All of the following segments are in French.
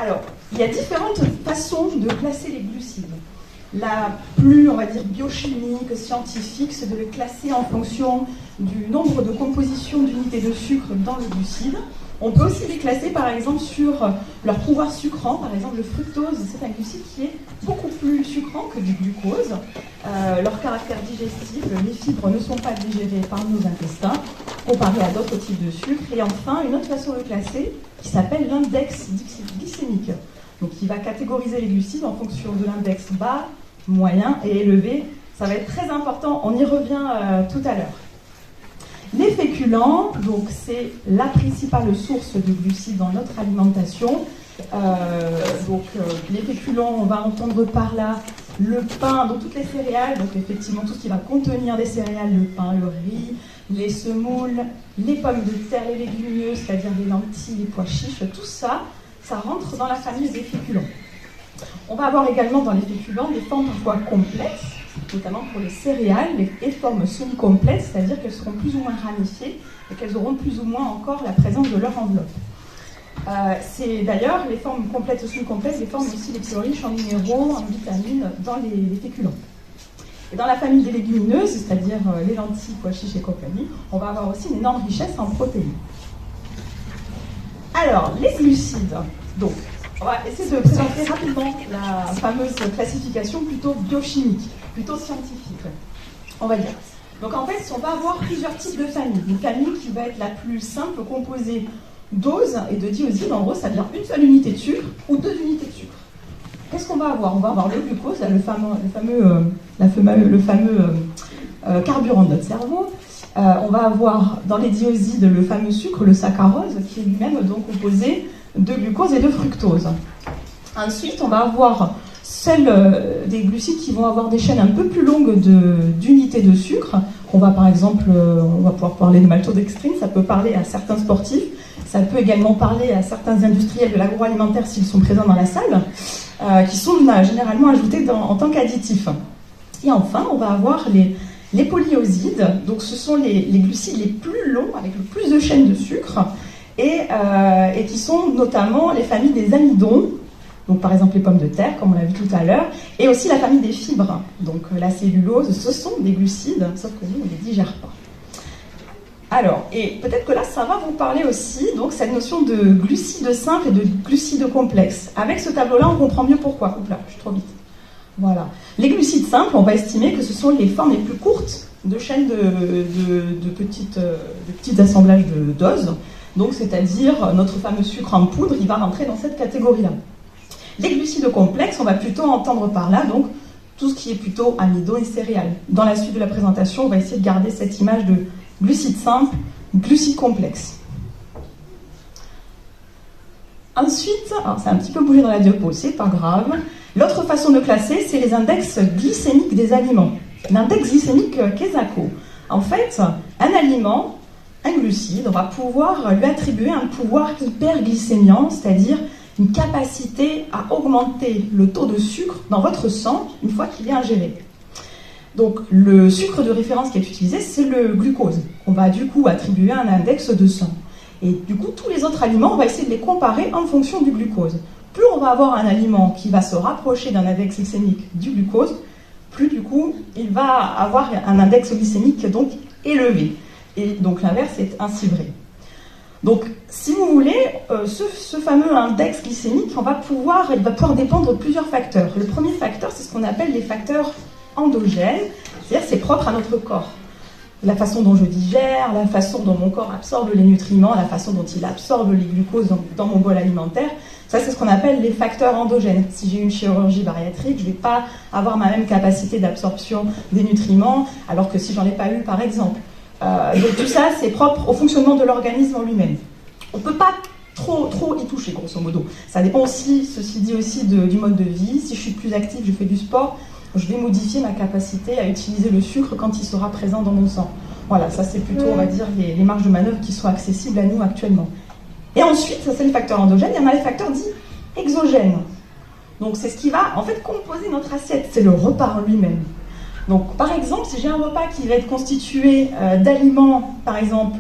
Alors, il y a différentes façons de classer les glucides. La plus, on va dire, biochimique, scientifique, c'est de les classer en fonction du nombre de compositions d'unités de sucre dans le glucide. On peut aussi les classer, par exemple, sur leur pouvoir sucrant. Par exemple, le fructose, c'est un glucide qui est beaucoup plus sucrant que du glucose. Leur caractère digestif, les fibres ne sont pas digérées par nos intestins, comparé à d'autres types de sucre. Et enfin, une autre façon de classer, qui s'appelle l'index glycémique. Donc, qui va catégoriser les glucides en fonction de l'index bas, moyen et élevé. Ça va être très important, on y revient tout à l'heure. Les féculents, donc c'est la principale source de glucides dans notre alimentation. Les féculents, on va entendre par là le pain, donc toutes les céréales, donc effectivement tout ce qui va contenir des céréales, le pain, le riz, les semoules, les pommes de terre, les légumineuses, c'est-à-dire les lentilles, les pois chiches, tout ça, ça rentre dans la famille des féculents. On va avoir également dans les féculents des formes parfois complexes, notamment pour les céréales, les formes semi-complexes, c'est-à-dire qu'elles seront plus ou moins ramifiées et qu'elles auront plus ou moins encore la présence de leur enveloppe. C'est d'ailleurs les formes complètes ou semi-complexes, les formes aussi les plus riches en minéraux, en vitamines dans les féculents. Et dans la famille des légumineuses, c'est-à-dire les lentilles, pois chiches et compagnie, on va avoir aussi une énorme richesse en protéines. Alors, les glucides, donc, on va essayer de présenter rapidement la fameuse classification plutôt biochimique, plutôt scientifique, on va dire. Donc en fait, on va avoir plusieurs types de familles. Une famille qui va être la plus simple, composée d'ose et de dioside. En gros, ça veut dire une seule unité de sucre ou deux unités de sucre. Qu'est-ce qu'on va avoir? On va avoir le glucose, là, le fameux carburant de notre cerveau. On va avoir dans les diosides le fameux sucre, le saccharose, qui est lui-même donc composé de glucose et de fructose. Ensuite, on va avoir des glucides qui vont avoir des chaînes un peu plus longues d'unités de sucre. On va par exemple, on va pouvoir parler de maltodextrine, ça peut parler à certains sportifs, ça peut également parler à certains industriels de l'agroalimentaire s'ils sont présents dans la salle, qui sont généralement ajoutés en tant qu'additifs. Et enfin, on va avoir les polyosides, donc ce sont les glucides les plus longs, avec le plus de chaînes de sucre, et qui sont notamment les familles des amidons, donc par exemple les pommes de terre, comme on l'a vu tout à l'heure, et aussi la famille des fibres, donc la cellulose, ce sont des glucides, sauf que nous, on ne les digère pas. Alors, et peut-être que là, ça va vous parler aussi, donc cette notion de glucides simples et de glucides complexes. Avec ce tableau-là, on comprend mieux pourquoi. Oups là, je suis trop vite. Voilà. Les glucides simples, on va estimer que ce sont les formes les plus courtes de chaînes de petits assemblages de doses. Donc, c'est-à-dire, notre fameux sucre en poudre, il va rentrer dans cette catégorie-là. Les glucides complexes, on va plutôt entendre par là, donc, tout ce qui est plutôt amidon et céréales. Dans la suite de la présentation, on va essayer de garder cette image de glucides simples, glucides complexes. Ensuite, ça a un petit peu bougé dans la diapo, c'est pas grave. L'autre façon de classer, c'est les index glycémiques des aliments. L'index glycémique Kesako. En fait, un aliment, un glucide, on va pouvoir lui attribuer un pouvoir hyperglycémiant, c'est-à-dire une capacité à augmenter le taux de sucre dans votre sang une fois qu'il est ingéré. Donc le sucre de référence qui est utilisé, c'est le glucose. On va du coup attribuer un index de 100. Et du coup, tous les autres aliments, on va essayer de les comparer en fonction du glucose. Plus on va avoir un aliment qui va se rapprocher d'un index glycémique du glucose, plus du coup, il va avoir un index glycémique donc élevé. Et donc l'inverse est ainsi vrai. Donc, si vous voulez, ce fameux index glycémique, il va pouvoir dépendre de plusieurs facteurs. Le premier facteur, c'est ce qu'on appelle les facteurs endogènes, c'est-à-dire c'est propre à notre corps. La façon dont je digère, la façon dont mon corps absorbe les nutriments, la façon dont il absorbe les glucoses dans mon bol alimentaire, ça c'est ce qu'on appelle les facteurs endogènes. Si j'ai une chirurgie bariatrique, je ne vais pas avoir ma même capacité d'absorption des nutriments, alors que si j'en ai pas eu par exemple. Donc tout ça, c'est propre au fonctionnement de l'organisme en lui-même. On ne peut pas trop y toucher, grosso modo. Ça dépend aussi, ceci dit aussi, du mode de vie. Si je suis plus active, je fais du sport, je vais modifier ma capacité à utiliser le sucre quand il sera présent dans mon sang. Voilà, ça c'est plutôt, on va dire, les marges de manœuvre qui sont accessibles à nous actuellement. Et ensuite, ça c'est les facteurs endogènes, il y en a les facteurs dits exogènes. Donc c'est ce qui va en fait composer notre assiette, c'est le repas en lui-même. Donc, par exemple, si j'ai un repas qui va être constitué d'aliments, par exemple,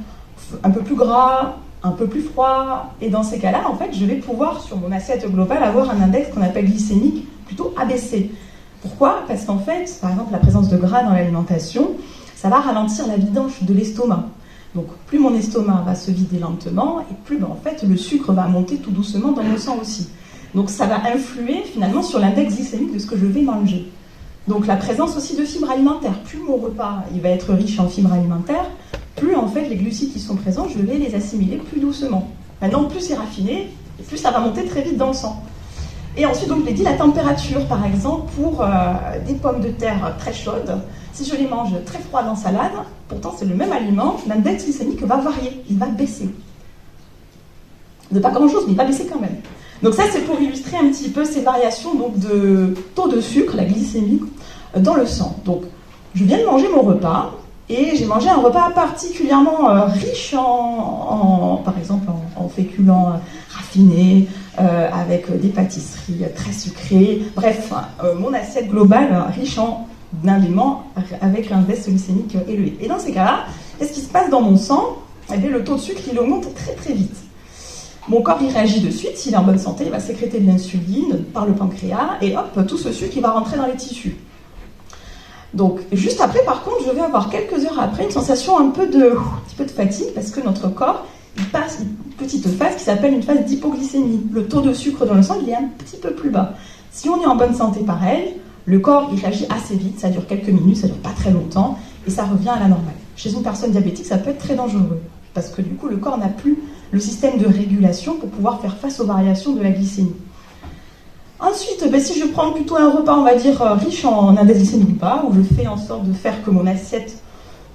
un peu plus gras, un peu plus froid. Et dans ces cas-là, en fait, je vais pouvoir, sur mon assiette globale, avoir un index qu'on appelle glycémique plutôt abaissé. Pourquoi? Parce qu'en fait, par exemple, la présence de gras dans l'alimentation, ça va ralentir la vidange de l'estomac. Donc, plus mon estomac va se vider lentement, et plus, en fait, le sucre va monter tout doucement dans mon sang aussi. Donc, ça va influer, finalement, sur l'index glycémique de ce que je vais manger. Donc, la présence aussi de fibres alimentaires. Plus mon repas il va être riche en fibres alimentaires, plus, en fait, les glucides qui sont présents, je vais les assimiler plus doucement. Maintenant, plus c'est raffiné, et plus ça va monter très vite dans le sang. Et ensuite, donc, je l'ai dit, la température, par exemple, pour des pommes de terre très chaudes, si je les mange très froides en salade, pourtant c'est le même aliment, l'index glycémique va varier, il va baisser. De pas grand-chose, mais il va baisser quand même. Donc ça, c'est pour illustrer un petit peu ces variations donc, de taux de sucre, la glycémie, dans le sang. Donc, je viens de manger mon repas, et j'ai mangé un repas particulièrement riche par exemple, en féculents raffinés, avec des pâtisseries très sucrées. Bref, mon assiette globale riche en d'aliments avec un index glycémique élevé. Et dans ces cas-là, qu'est-ce qui se passe dans mon sang? Eh bien, le taux de sucre, il augmente très très vite. Mon corps, il réagit de suite. S'il est en bonne santé, il va sécréter de l'insuline par le pancréas, et hop, tout ce sucre, il va rentrer dans les tissus. Donc, juste après, par contre, je vais avoir quelques heures après une sensation un petit peu de fatigue, parce que notre corps, il passe une petite phase qui s'appelle une phase d'hypoglycémie. Le taux de sucre dans le sang, il est un petit peu plus bas. Si on est en bonne santé, pareil, le corps, il réagit assez vite, ça dure quelques minutes, ça dure pas très longtemps, et ça revient à la normale. Chez une personne diabétique, ça peut être très dangereux, parce que du coup, le corps n'a plus le système de régulation pour pouvoir faire face aux variations de la glycémie. Ensuite, si je prends plutôt un repas, on va dire, riche en index glycémique bas, où je fais en sorte de faire que mon assiette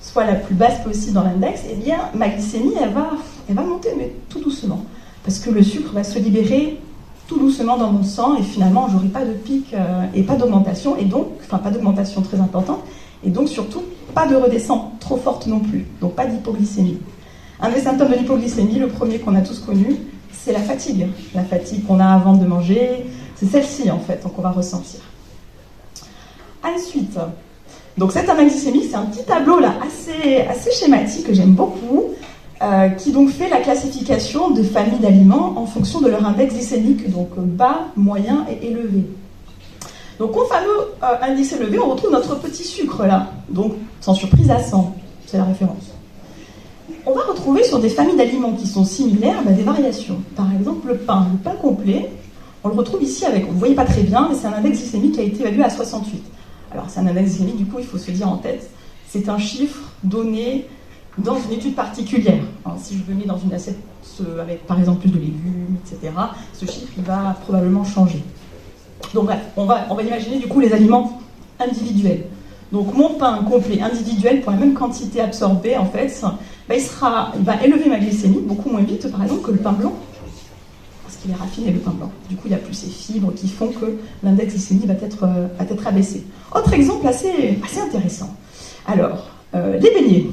soit la plus basse possible dans l'index, eh bien, ma glycémie, elle va monter, mais tout doucement, parce que le sucre va se libérer tout doucement dans mon sang, et finalement, j'aurai pas de pic et pas d'augmentation, et donc, pas d'augmentation très importante, et donc surtout, pas de redescente trop forte non plus, donc pas d'hypoglycémie. Un des symptômes de l'hypoglycémie, le premier qu'on a tous connu, c'est la fatigue. La fatigue qu'on a avant de manger, c'est celle-ci en fait, qu'on va ressentir. Ensuite, donc cet index glycémique, c'est un petit tableau là assez schématique que j'aime beaucoup, qui donc fait la classification de familles d'aliments en fonction de leur index glycémique, donc bas, moyen et élevé. Donc au fameux indice élevé, on retrouve notre petit sucre là, donc sans surprise à 100, c'est la référence. On va retrouver sur des familles d'aliments qui sont similaires des variations. Par exemple, le pain complet, on le retrouve ici avec, vous ne voyez pas très bien, mais c'est un index glycémique qui a été évalué à 68. Alors c'est un index glycémique, du coup, il faut se dire en tête, c'est un chiffre donné dans une étude particulière. Alors, si je le mets dans une assiette avec, par exemple, plus de légumes, etc., ce chiffre, il va probablement changer. Donc bref, on va imaginer, du coup, les aliments individuels. Donc mon pain complet individuel pour la même quantité absorbée, en fait, il va élever ma glycémie beaucoup moins vite, par exemple, que le pain blanc, parce qu'il est raffiné, le pain blanc. Du coup, il n'y a plus ces fibres qui font que l'index glycémique va être abaissé. Autre exemple assez intéressant. Alors, les beignets.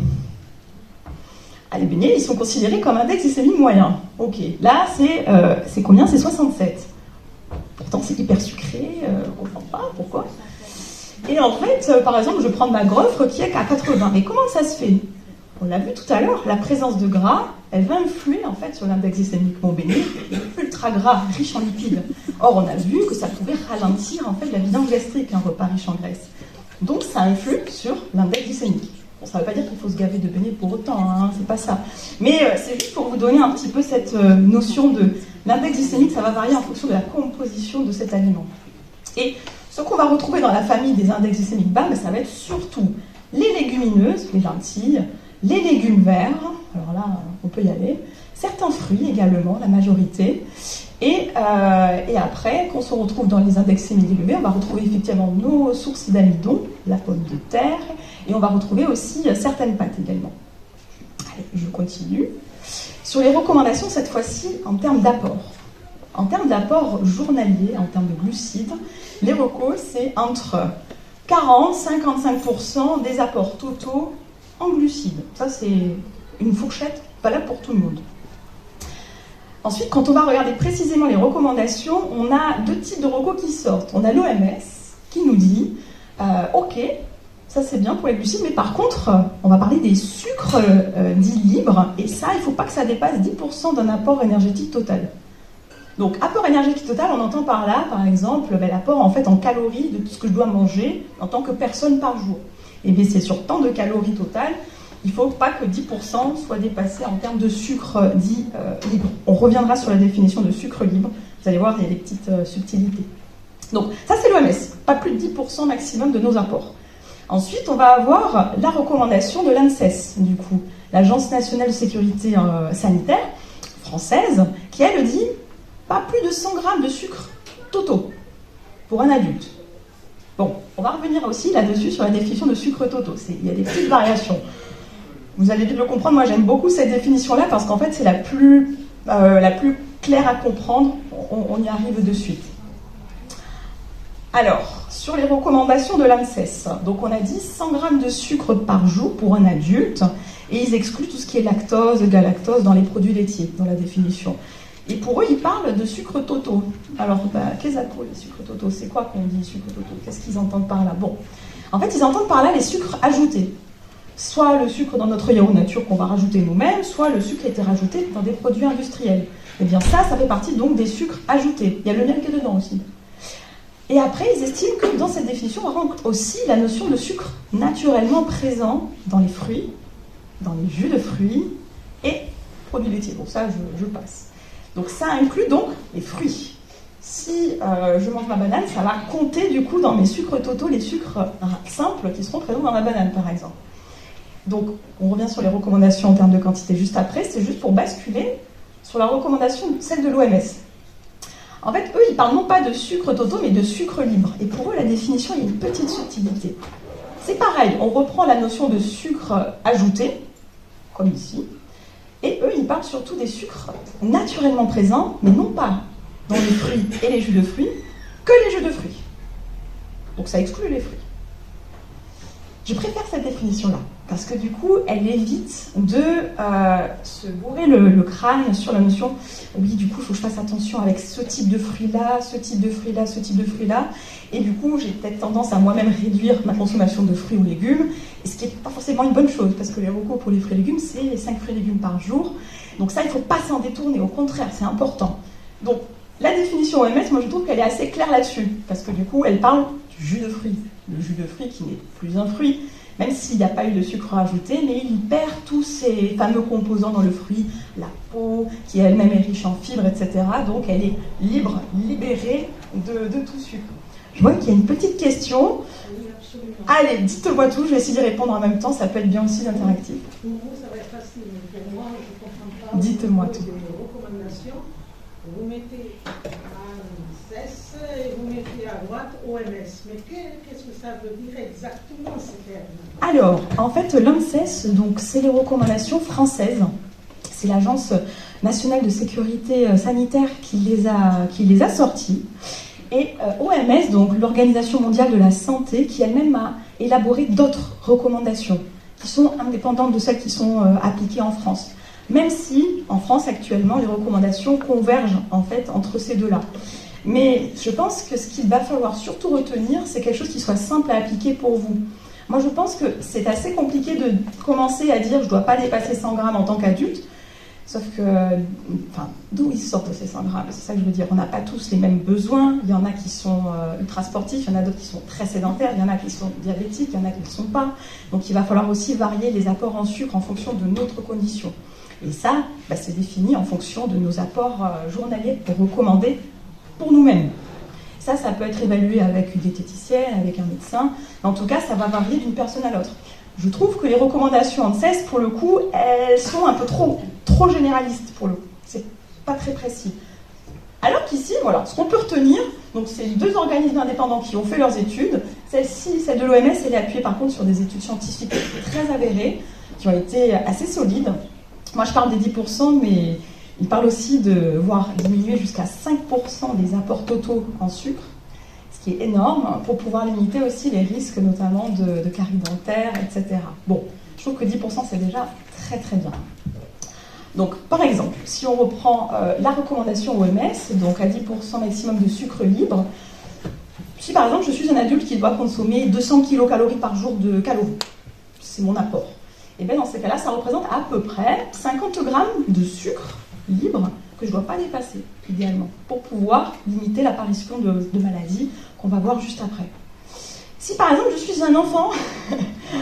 Les beignets, ils sont considérés comme index glycémique moyen. Ok, là, c'est combien? C'est 67. Pourtant, c'est hyper sucré, on ne comprend pas, pourquoi? Et en fait, par exemple, je prends de ma gaufre qui est à 80. Mais comment ça se fait? On l'a vu tout à l'heure, la présence de gras, elle va influer en fait sur l'index glycémique. Mon béni est ultra gras, riche en lipides. Or, on a vu que ça pouvait ralentir en fait la vidange gastrique, un repas riche en graisse. Donc, ça influe sur l'index glycémique. Bon, ça ne veut pas dire qu'il faut se gaver de beignets pour autant, hein, c'est pas ça. Mais c'est juste pour vous donner un petit peu cette notion de l'index glycémique, ça va varier en fonction de la composition de cet aliment. Et ce qu'on va retrouver dans la famille des index glycémiques bas, ça va être surtout les légumineuses, les lentilles, les légumes verts, alors là, on peut y aller, certains fruits également, la majorité, et après, quand on se retrouve dans les index glycémiques élevés, on va retrouver effectivement nos sources d'amidon, la pomme de terre, et on va retrouver aussi certaines pâtes également. Allez, je continue. Sur les recommandations, cette fois-ci, en termes d'apport. En termes d'apport journalier, en termes de glucides, les recos, c'est entre 40-55% des apports totaux en glucides. Ça, c'est une fourchette valable pour tout le monde. Ensuite, quand on va regarder précisément les recommandations, on a deux types de recos qui sortent. On a l'OMS qui nous dit, ok, Ça, c'est bien pour les glucides, mais par contre, on va parler des sucres dits libres, et ça, il ne faut pas que ça dépasse 10% d'un apport énergétique total. Donc, apport énergétique total, on entend par là, par exemple, l'apport en fait en calories de tout ce que je dois manger en tant que personne par jour. Et bien, c'est sur tant de calories totales, il ne faut pas que 10% soit dépassé en termes de sucre dit libre. On reviendra sur la définition de sucre libre. Vous allez voir, il y a des petites subtilités. Donc, ça, c'est l'OMS. Pas plus de 10% maximum de nos apports. Ensuite, on va avoir la recommandation de l'ANSES, du coup, l'Agence nationale de sécurité sanitaire française, qui, elle, dit pas plus de 100 grammes de sucre totaux pour un adulte. Bon, on va revenir aussi là-dessus sur la définition de sucre totaux. Il y a des petites variations. Vous allez vite le comprendre, moi j'aime beaucoup cette définition-là parce qu'en fait c'est la plus claire à comprendre, on y arrive de suite. Alors, sur les recommandations de l'ANSES, donc on a dit 100 grammes de sucre par jour pour un adulte, et ils excluent tout ce qui est lactose, galactose dans les produits laitiers, dans la définition. Et pour eux, ils parlent de sucre totaux. Alors, qu'est-ce que les sucres totaux? C'est quoi qu'on dit sucre totaux? Qu'est-ce qu'ils entendent par là? Bon, en fait, ils entendent par là les sucres ajoutés. Soit le sucre dans notre yaourt nature qu'on va rajouter nous-mêmes, soit le sucre qui a été rajouté dans des produits industriels. Eh bien ça fait partie donc des sucres ajoutés. Il y a le miel qui est dedans aussi. Et après, ils estiment que dans cette définition, on rentre aussi la notion de sucre naturellement présent dans les fruits, dans les jus de fruits et produits laitiers. Bon, ça, je passe. Donc ça inclut donc les fruits. Si je mange ma banane, ça va compter du coup dans mes sucres totaux, les sucres simples qui seront présents dans ma banane, par exemple. Donc, on revient sur les recommandations en termes de quantité juste après. C'est juste pour basculer sur la recommandation, celle de l'OMS. En fait, eux, ils parlent non pas de sucre totaux, mais de sucre libre. Et pour eux, la définition, il y a une petite subtilité. C'est pareil, on reprend la notion de sucre ajouté, comme ici. Et eux, ils parlent surtout des sucres naturellement présents, mais non pas dans les fruits et les jus de fruits, que les jus de fruits. Donc ça exclut les fruits. Je préfère cette définition-là, parce que du coup, elle évite de se bourrer le crâne sur la notion « oui, du coup, il faut que je fasse attention avec ce type de fruit-là, ce type de fruit-là, ce type de fruit-là ». Et du coup, j'ai peut-être tendance à moi-même réduire ma consommation de fruits ou légumes, et ce qui n'est pas forcément une bonne chose, parce que les recours pour les fruits et légumes, c'est les 5 fruits et légumes par jour. Donc ça, il ne faut pas s'en détourner, au contraire, c'est important. Donc, la définition OMS, moi je trouve qu'elle est assez claire là-dessus, parce que du coup, elle parle du jus de fruits. Le jus de fruits qui n'est plus un fruit, même s'il n'y a pas eu de sucre ajouté, mais il perd tous ces fameux composants dans le fruit, la peau, qui elle-même est riche en fibres, etc. Donc elle est libre, libérée de tout sucre. Je vois qu'il y a une petite question. Oui, absolument. Allez, dites-moi tout, je vais essayer d'y répondre en même temps, ça peut être bien aussi d'interactif. Pour vous, ça va être facile, mais pour moi, je ne comprends pas. Dites-moi tout. Des recommandations, vous mettez ANSES et vous mettez à droite OMS. Mais qu'est-ce que ça veut dire exactement ces termes? Alors, en fait, l'ANSES, donc, c'est les recommandations françaises. C'est l'Agence nationale de sécurité sanitaire qui les a sorties. Et OMS, donc l'Organisation mondiale de la santé, qui elle-même a élaboré d'autres recommandations qui sont indépendantes de celles qui sont appliquées en France. Même si, en France actuellement, les recommandations convergent en fait entre ces deux-là. Mais je pense que ce qu'il va falloir surtout retenir, c'est quelque chose qui soit simple à appliquer pour vous. Moi, je pense que c'est assez compliqué de commencer à dire « je ne dois pas dépasser 100 grammes en tant qu'adulte ». Sauf que, d'où ils sortent ces 100 grammes? C'est ça que je veux dire. On n'a pas tous les mêmes besoins. Il y en a qui sont ultra sportifs, il y en a d'autres qui sont très sédentaires, il y en a qui sont diabétiques, il y en a qui ne le sont pas. Donc il va falloir aussi varier les apports en sucre en fonction de notre condition. Et ça, c'est défini en fonction de nos apports journaliers recommandés pour nous-mêmes. Ça peut être évalué avec une diététicienne, avec un médecin. Mais en tout cas, ça va varier d'une personne à l'autre. Je trouve que les recommandations ANSES, pour le coup, elles sont un peu trop généralistes, pour le coup. C'est pas très précis. Alors qu'ici, voilà, ce qu'on peut retenir, donc c'est deux organismes indépendants qui ont fait leurs études. Celle-ci, celle de l'OMS, elle est appuyée par contre sur des études scientifiques très avérées, qui ont été assez solides. Moi, je parle des 10%, mais ils parlent aussi de voir diminuer jusqu'à 5% des apports totaux en sucre, ce qui est énorme, pour pouvoir limiter aussi les risques, notamment de caries dentaires, etc. Bon, je trouve que 10%, c'est déjà très très bien. Donc, par exemple, si on reprend la recommandation OMS, donc à 10% maximum de sucre libre, Si par exemple je suis un adulte qui doit consommer 200 kilocalories par jour de calories, c'est mon apport, et bien dans ces cas-là, ça représente à peu près 50 grammes de sucre libre que je ne dois pas dépasser, idéalement, pour pouvoir limiter l'apparition de maladies qu'on va voir juste après. Si par exemple je suis un enfant,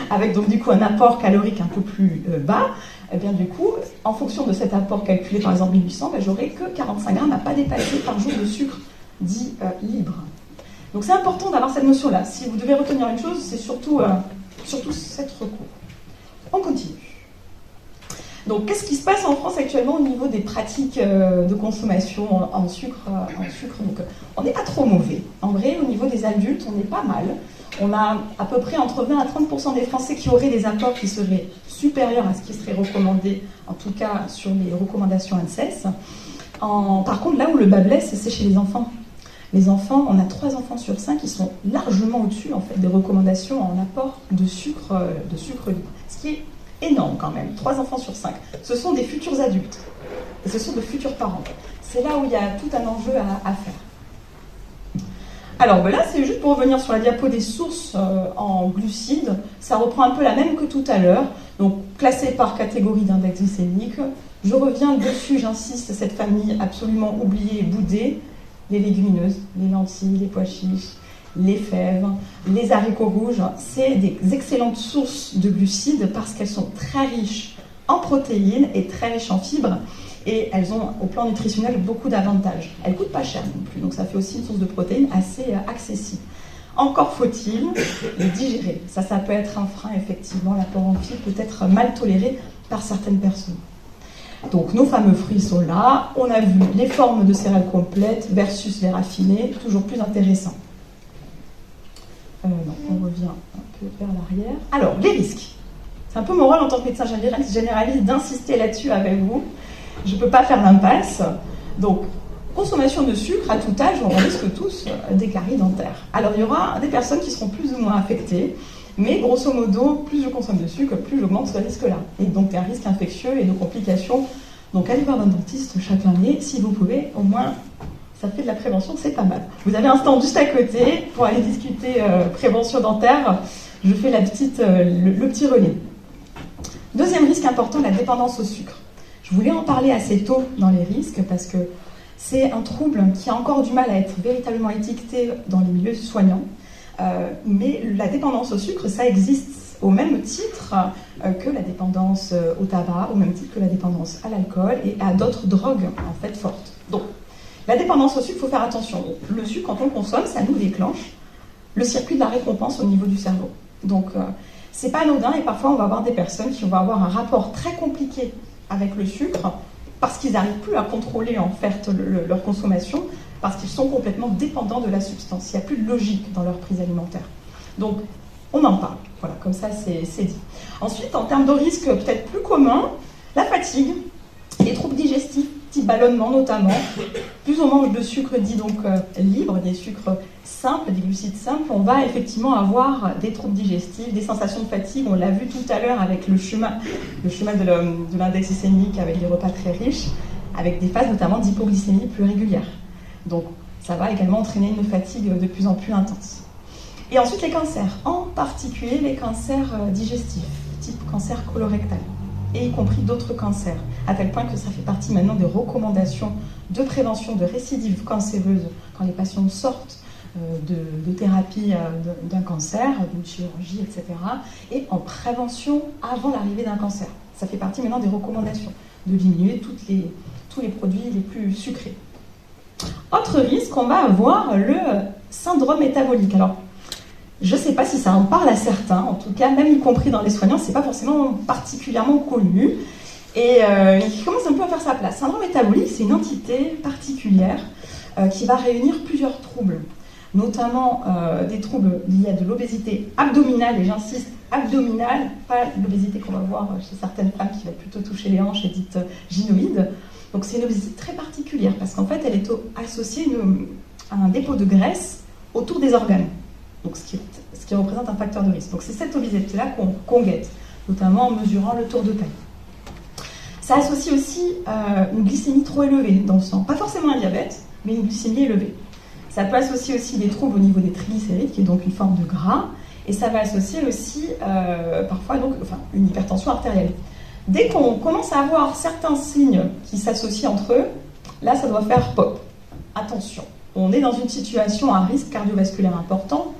avec donc du coup un apport calorique un peu plus bas, et bien du coup, en fonction de cet apport calculé par exemple 1800, ben, j'aurai que 45 grammes à pas dépasser par jour de sucre dit libre. Donc c'est important d'avoir cette notion-là. Si vous devez retenir une chose, c'est surtout cette recours. On continue. Donc qu'est-ce qui se passe en France actuellement au niveau des pratiques de consommation en sucre Donc on n'est pas trop mauvais. En vrai, au niveau des adultes, on est pas mal. On a à peu près entre 20 à 30% des Français qui auraient des apports qui seraient supérieurs à ce qui serait recommandé, en tout cas sur les recommandations ANSES. Par contre, là où le bas blesse, c'est chez les enfants. Les enfants, on a 3 enfants sur 5 qui sont largement au-dessus en fait, des recommandations en apport de sucre libre. Ce qui est énorme quand même, 3 enfants sur 5. Ce sont des futurs adultes, et ce sont de futurs parents. C'est là où il y a tout un enjeu à faire. Alors ben là, c'est juste pour revenir sur la diapo des sources en glucides. Ça reprend un peu la même que tout à l'heure. Donc, classé par catégorie d'index glycémique. Je reviens dessus, j'insiste, cette famille absolument oubliée et boudée. Les légumineuses, les lentilles, les pois chiches, les fèves, les haricots rouges. C'est des excellentes sources de glucides parce qu'elles sont très riches en protéines et très riches en fibres. Et elles ont, au plan nutritionnel, beaucoup d'avantages. Elles ne coûtent pas cher non plus, donc ça fait aussi une source de protéines assez accessible. Encore faut-il les digérer. Ça peut être un frein, effectivement. L'apport en fibres peut être mal toléré par certaines personnes. Donc nos fameux fruits sont là. On a vu les formes de céréales complètes versus les raffinés, toujours plus intéressant. On revient un peu vers l'arrière. Alors, les risques. C'est un peu mon rôle en tant que médecin généraliste d'insister là-dessus avec vous. Je ne peux pas faire l'impasse. Donc, consommation de sucre à tout âge, on risque tous des caries dentaires. Alors, il y aura des personnes qui seront plus ou moins affectées, mais grosso modo, plus je consomme de sucre, plus j'augmente ce risque-là. Et donc, un risque infectieux et de complications. Donc, allez voir un dentiste chaque année, si vous pouvez, au moins, ça fait de la prévention, c'est pas mal. Vous avez un stand juste à côté pour aller discuter prévention dentaire. Je fais le petit relais. Deuxième risque important, la dépendance au sucre. Je voulais en parler assez tôt dans les risques parce que c'est un trouble qui a encore du mal à être véritablement étiqueté dans les milieux soignants. Mais la dépendance au sucre, ça existe au même titre que la dépendance au tabac, au même titre que la dépendance à l'alcool et à d'autres drogues en fait fortes. Donc, la dépendance au sucre, il faut faire attention. Le sucre, quand on le consomme, ça nous déclenche le circuit de la récompense au niveau du cerveau. Donc, c'est pas anodin et parfois on va avoir des personnes qui vont avoir un rapport très compliqué avec le sucre parce qu'ils n'arrivent plus à contrôler en fait leur consommation parce qu'ils sont complètement dépendants de la substance. Il n'y a plus de logique dans leur prise alimentaire. Donc, on en parle. Voilà, comme ça, c'est dit. Ensuite, en termes de risques peut-être plus communs, la fatigue, les troubles digestifs, type ballonnement notamment. Plus on mange de sucre dit donc libre, des sucres simples, des glucides simples, on va effectivement avoir des troubles digestifs, des sensations de fatigue. On l'a vu tout à l'heure avec le chemin de l'index glycémique, avec les repas très riches, avec des phases notamment d'hypoglycémie plus régulières. Donc ça va également entraîner une fatigue de plus en plus intense. Et ensuite les cancers, en particulier les cancers digestifs, type cancer colorectal, et y compris d'autres cancers, à tel point que ça fait partie maintenant des recommandations de prévention de récidives cancéreuses quand les patients sortent de thérapie d'un cancer, d'une chirurgie, etc. Et en prévention avant l'arrivée d'un cancer. Ça fait partie maintenant des recommandations de diminuer tous les produits les plus sucrés. Autre risque, on va avoir le syndrome métabolique. Alors, je ne sais pas si ça en parle à certains, en tout cas, même y compris dans les soignants, ce n'est pas forcément particulièrement connu. Et il commence un peu à faire sa place. Syndrome métabolique, c'est une entité particulière qui va réunir plusieurs troubles, notamment des troubles liés à de l'obésité abdominale, et j'insiste, abdominale, pas l'obésité qu'on va voir chez certaines femmes qui va plutôt toucher les hanches et dite gynoïde. Donc c'est une obésité très particulière parce qu'en fait, elle est associée à un dépôt de graisse autour des organes. Donc, ce qui représente un facteur de risque. Donc, c'est cette obésité-là qu'on guette, notamment en mesurant le tour de taille. Ça associe aussi une glycémie trop élevée dans le sang. Pas forcément un diabète, mais une glycémie élevée. Ça peut associer aussi des troubles au niveau des triglycérides, qui est donc une forme de gras, et ça va associer aussi parfois une hypertension artérielle. Dès qu'on commence à avoir certains signes qui s'associent entre eux, là ça doit faire pop. Attention, on est dans une situation à risque cardiovasculaire important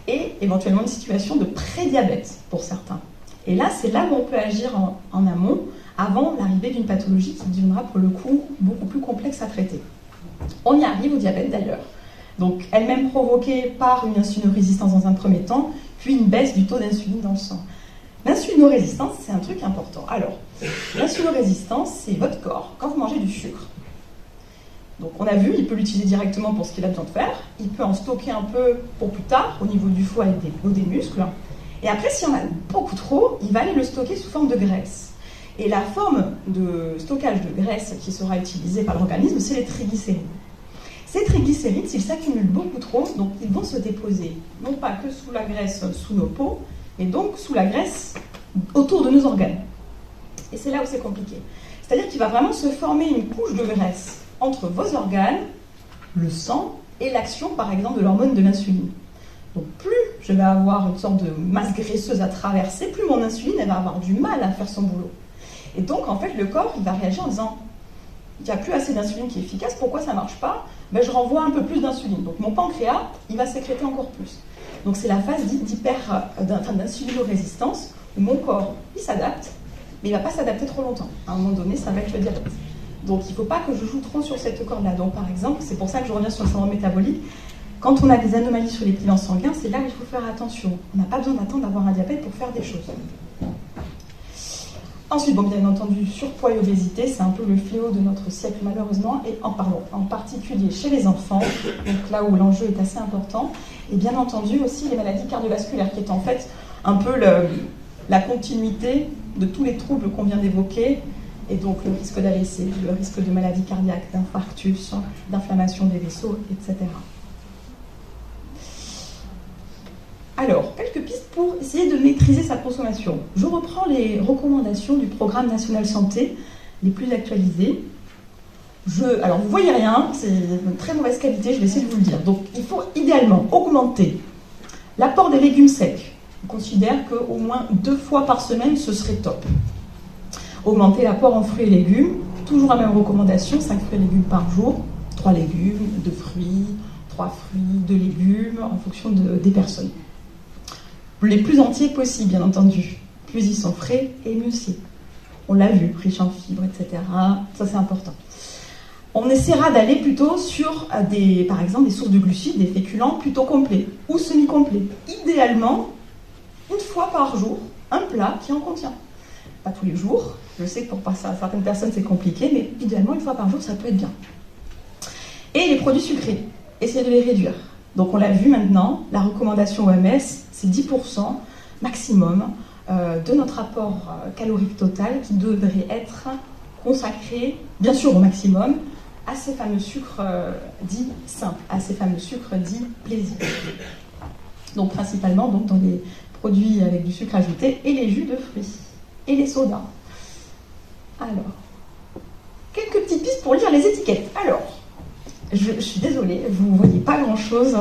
et éventuellement une situation de prédiabète pour certains. Et là, c'est là où on peut agir en amont, avant l'arrivée d'une pathologie qui deviendra pour le coup beaucoup plus complexe à traiter. On y arrive au diabète d'ailleurs. Donc elle-même provoquée par une insulinorésistance dans un premier temps, puis une baisse du taux d'insuline dans le sang. L'insulinorésistance, c'est un truc important. Alors, l'insulinorésistance, c'est votre corps quand vous mangez du sucre. Donc on a vu, il peut l'utiliser directement pour ce qu'il a besoin de faire, il peut en stocker un peu pour plus tard, au niveau du foie et des muscles. Et après, s'il y en a beaucoup trop, il va aller le stocker sous forme de graisse. Et la forme de stockage de graisse qui sera utilisée par l'organisme, c'est les triglycérides. Ces triglycérides, s'ils s'accumulent beaucoup trop, donc ils vont se déposer, non pas que sous la graisse sous nos peaux, mais donc sous la graisse autour de nos organes. Et c'est là où c'est compliqué. C'est-à-dire qu'il va vraiment se former une couche de graisse entre vos organes, le sang et l'action, par exemple, de l'hormone de l'insuline. Donc plus je vais avoir une sorte de masse graisseuse à traverser, plus mon insuline elle va avoir du mal à faire son boulot. Et donc, en fait, le corps, il va réagir en disant il n'y a plus assez d'insuline qui est efficace, pourquoi ça ne marche pas? Ben, je renvoie un peu plus d'insuline. Donc mon pancréas, il va sécréter encore plus. Donc c'est la phase dite d'insulinorésistance, où mon corps, il s'adapte, mais il ne va pas s'adapter trop longtemps. À un moment donné, ça va être le diabète. Donc il ne faut pas que je joue trop sur cette corde-là. Donc par exemple, c'est pour ça que je reviens sur le syndrome métabolique. Quand on a des anomalies sur les bilans sanguins, c'est là où il faut faire attention. On n'a pas besoin d'attendre d'avoir un diabète pour faire des choses. Ensuite, bon, bien entendu, surpoids et obésité, c'est un peu le fléau de notre siècle malheureusement, et en particulier chez les enfants, donc là où l'enjeu est assez important, et bien entendu aussi les maladies cardiovasculaires, qui est en fait un peu la continuité de tous les troubles qu'on vient d'évoquer, et donc le risque d'AVC, le risque de maladie cardiaque, d'infarctus, d'inflammation des vaisseaux, etc. Alors, quelques pistes pour essayer de maîtriser sa consommation. Je reprends les recommandations du Programme national santé, les plus actualisées. Alors, vous ne voyez rien, c'est de très mauvaise qualité, je vais essayer de vous le dire. Donc, il faut idéalement augmenter l'apport des légumes secs. On considère qu'au moins 2 fois par semaine, ce serait top. Augmenter l'apport en fruits et légumes, toujours la même recommandation, 5 fruits et légumes par jour, 3 légumes, 2 fruits, 3 fruits, 2 légumes, en fonction des personnes. Les plus entiers possibles, bien entendu. Plus ils sont frais, et mieux c'est. On l'a vu, riche en fibres, etc. Ça, c'est important. On essaiera d'aller plutôt sur, par exemple, des sources de glucides, des féculents plutôt complets, ou semi-complets. Idéalement, 1 fois par jour, un plat qui en contient. Pas tous les jours. Je sais que pour certaines personnes, c'est compliqué, mais idéalement, 1 fois par jour, ça peut être bien. Et les produits sucrés, essayez de les réduire. Donc on l'a vu maintenant, la recommandation OMS, c'est 10% maximum de notre apport calorique total qui devrait être consacré, bien sûr au maximum, à ces fameux sucres dits simples, à ces fameux sucres dits plaisir. Donc principalement dans les produits avec du sucre ajouté et les jus de fruits et les sodas. Alors, quelques petites pistes pour lire les étiquettes. Alors, je suis désolée, vous ne voyez pas grand-chose.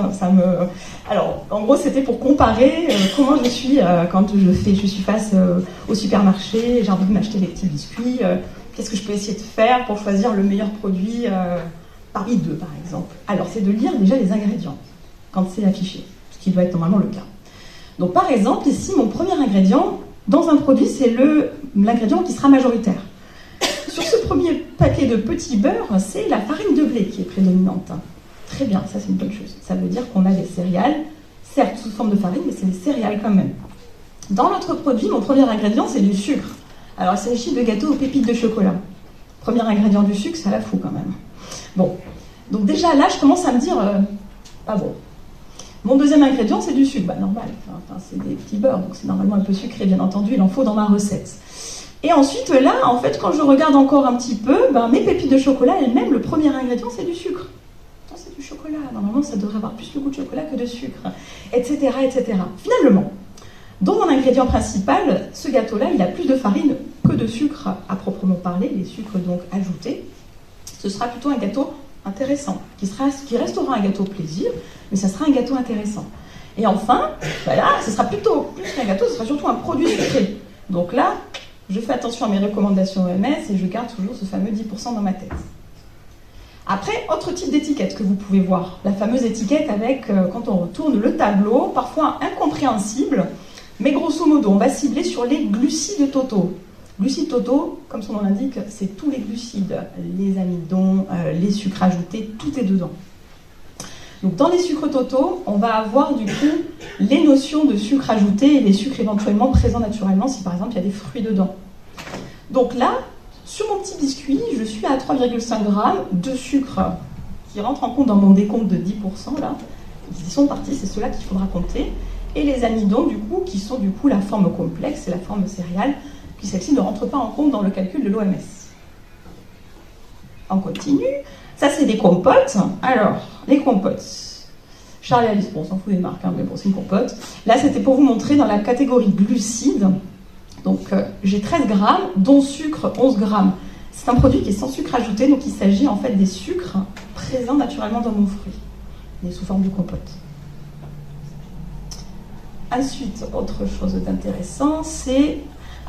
Alors, en gros, c'était pour comparer comment je suis quand je suis face au supermarché, j'ai envie de m'acheter des petits biscuits. Qu'est-ce que je peux essayer de faire pour choisir le meilleur produit parmi 2, par exemple? Alors, c'est de lire déjà les ingrédients quand c'est affiché, ce qui doit être normalement le cas. Donc, par exemple, ici, mon premier ingrédient dans un produit, c'est l'ingrédient qui sera majoritaire. Sur ce premier paquet de petits beurres, c'est la farine de blé qui est prédominante. Très bien, ça c'est une bonne chose. Ça veut dire qu'on a des céréales, certes sous forme de farine, mais c'est des céréales quand même. Dans l'autre produit, mon premier ingrédient, c'est du sucre. Alors il s'agit de gâteaux aux pépites de chocolat. Premier ingrédient du sucre, ça la fout quand même. Bon, donc déjà là, je commence à me dire, pas bon. Mon deuxième ingrédient, c'est du sucre. Bah normal, c'est des petits beurres, donc c'est normalement un peu sucré, bien entendu, il en faut dans ma recette. Et ensuite, là, en fait, quand je regarde encore un petit peu, mes pépites de chocolat elles-mêmes, le premier ingrédient, c'est du sucre. Non, c'est du chocolat. Normalement, ça devrait avoir plus le goût de chocolat que de sucre, etc., etc. Finalement, dans mon ingrédient principal, ce gâteau-là, il a plus de farine que de sucre à proprement parler, les sucres donc ajoutés. Ce sera plutôt un gâteau intéressant, qui restera un gâteau plaisir, mais ça sera un gâteau intéressant. Et enfin, là, ce sera plutôt plus qu'un gâteau, ce sera surtout un produit sucré. Donc là, je fais attention à mes recommandations OMS et je garde toujours ce fameux 10% dans ma tête. Après, autre type d'étiquette que vous pouvez voir, la fameuse étiquette avec, quand on retourne le tableau, parfois incompréhensible, mais grosso modo, on va cibler sur les glucides totaux. Glucides totaux, comme son nom l'indique, c'est tous les glucides, les amidons, les sucres ajoutés, tout est dedans. Donc dans les sucres totaux, on va avoir du coup les notions de sucre ajouté et les sucres éventuellement présents naturellement si par exemple il y a des fruits dedans. Donc là, sur mon petit biscuit, je suis à 3,5 g de sucre qui rentre en compte dans mon décompte de 10%. Là. Ils sont partis, c'est ceux-là qu'il faudra compter. Et les amidons, du coup, qui sont du coup la forme complexe et la forme céréale, qui celle-ci ne rentre pas en compte dans le calcul de l'OMS. On continue. Ça, c'est des compotes. Alors, les compotes. Charlie Alice, bon, on s'en fout des marques, hein, mais bon, c'est une compote. Là, c'était pour vous montrer dans la catégorie glucides. Donc, j'ai 13 grammes, dont sucre 11 grammes. C'est un produit qui est sans sucre ajouté, donc il s'agit en fait des sucres présents naturellement dans mon fruit, mais sous forme de compote. Ensuite, autre chose d'intéressant, c'est...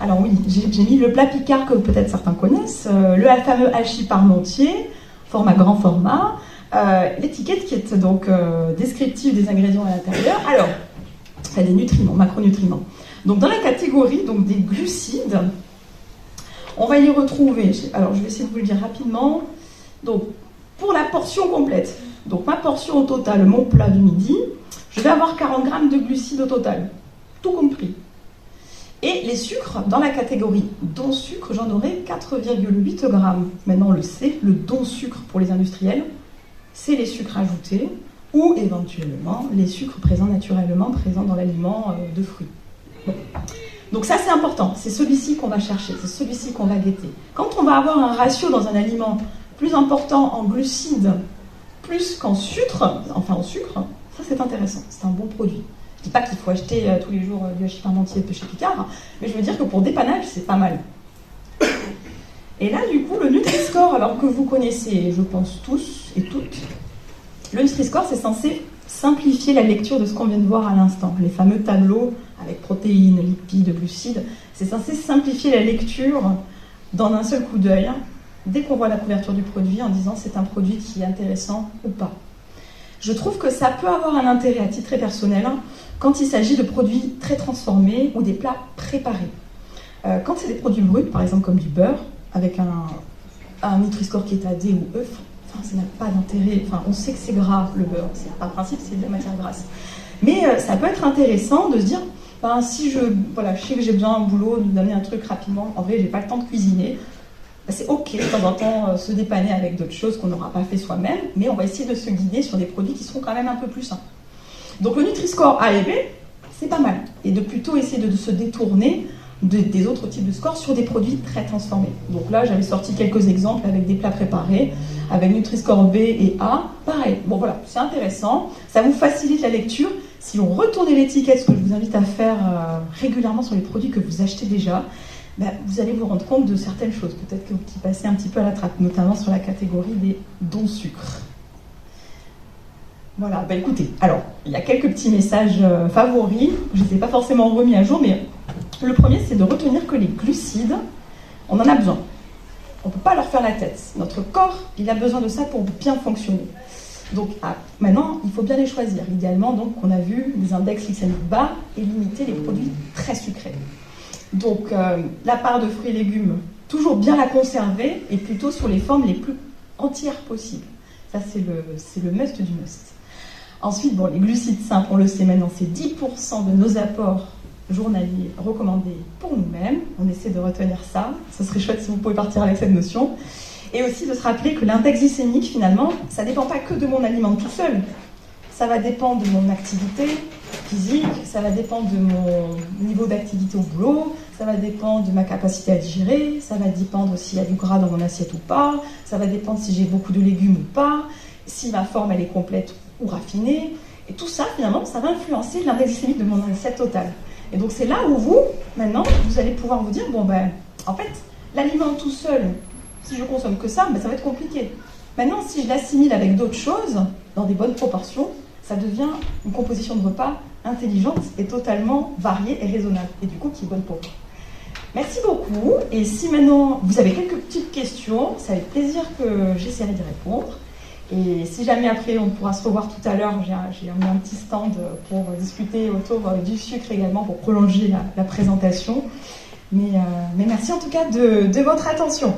Alors oui, j'ai mis le plat Picard que peut-être certains connaissent, le fameux hachis parmentier, format grand format, l'étiquette qui est donc descriptive des ingrédients à l'intérieur. Alors, il y a des nutriments, macronutriments. Donc dans la catégorie donc, des glucides, on va y retrouver, alors je vais essayer de vous le dire rapidement, donc pour la portion complète, donc ma portion au total, mon plat du midi, je vais avoir 40 grammes de glucides au total, tout compris. Et les sucres, dans la catégorie don sucre, j'en aurai 4,8 grammes. Maintenant on le sait, le don sucre pour les industriels, c'est les sucres ajoutés ou éventuellement les sucres présents naturellement, présents dans l'aliment de fruits. Bon. Donc ça c'est important, c'est celui-ci qu'on va chercher, c'est celui-ci qu'on va guetter. Quand on va avoir un ratio dans un aliment plus important en glucides, plus qu'en sucre, enfin en sucre, ça c'est intéressant, c'est un bon produit. Je ne dis pas qu'il faut acheter tous les jours du hachis parmentier de chez Picard, mais je veux dire que pour dépannage c'est pas mal. Et là du coup le Nutri-Score, alors que vous connaissez, je pense tous et toutes, le Nutri-Score c'est censé simplifier la lecture de ce qu'on vient de voir à l'instant, les fameux tableaux avec protéines, lipides, glucides, c'est censé simplifier la lecture dans un seul coup d'œil, dès qu'on voit la couverture du produit en disant c'est un produit qui est intéressant ou pas. Je trouve que ça peut avoir un intérêt à titre personnel quand il s'agit de produits très transformés ou des plats préparés. Quand c'est des produits bruts, par exemple comme du beurre, avec un Nutri-Score qui est à D ou E, ça n'a pas d'intérêt. Enfin, on sait que c'est gras le beurre, par principe c'est de la matière grasse. Mais ça peut être intéressant de se dire, si je sais que j'ai besoin d'un boulot, de donner un truc rapidement, en vrai j'ai pas le temps de cuisiner, c'est ok de temps en temps se dépanner avec d'autres choses qu'on n'aura pas fait soi-même, mais on va essayer de se guider sur des produits qui seront quand même un peu plus sains. Donc le Nutri-Score A et B, c'est pas mal. Et de plutôt essayer de se détourner des autres types de scores sur des produits très transformés. Donc là, j'avais sorti quelques exemples avec des plats préparés, avec Nutri-Score B et A. Pareil, bon voilà, c'est intéressant, ça vous facilite la lecture. Si on retournait l'étiquette, ce que je vous invite à faire régulièrement sur les produits que vous achetez déjà, vous allez vous rendre compte de certaines choses, peut-être que vous qui passez un petit peu à la trappe, notamment sur la catégorie des dons sucre. Voilà, écoutez, alors, il y a quelques petits messages favoris, je ne les ai pas forcément remis à jour, mais le premier, c'est de retenir que les glucides, on en a besoin. On ne peut pas leur faire la tête. Notre corps, il a besoin de ça pour bien fonctionner. Donc maintenant, il faut bien les choisir. Idéalement, donc, on a vu les index glycémiques bas et limiter les produits très sucrés. Donc, la part de fruits et légumes, toujours bien la conserver et plutôt sur les formes les plus entières possibles. Ça, c'est le must du must. Ensuite, les glucides simples, on le sait maintenant, c'est 10% de nos apports journaliers recommandés pour nous-mêmes. On essaie de retenir ça. Ce serait chouette si vous pouvez partir avec cette notion. Et aussi de se rappeler que l'index glycémique, finalement, ça ne dépend pas que de mon aliment tout seul. Ça va dépendre de mon activité physique, ça va dépendre de mon niveau d'activité au boulot, ça va dépendre de ma capacité à digérer, ça va dépendre s'il y a du gras dans mon assiette ou pas, ça va dépendre si j'ai beaucoup de légumes ou pas, si ma forme elle est complète ou raffinée. Et tout ça, finalement, ça va influencer l'index glycémique de mon assiette totale. Et donc c'est là où vous, maintenant, vous allez pouvoir vous dire, en fait, l'aliment tout seul, si je consomme que ça, ça va être compliqué. Maintenant, si je l'assimile avec d'autres choses, dans des bonnes proportions, ça devient une composition de repas intelligente et totalement variée et raisonnable, et du coup qui est bonne pour vous. Merci beaucoup, et si maintenant vous avez quelques petites questions, c'est avec plaisir que j'essaierai d'y répondre. Et si jamais après on pourra se revoir tout à l'heure, j'ai mis un petit stand pour discuter autour du sucre également, pour prolonger la présentation. Mais merci en tout cas de votre attention.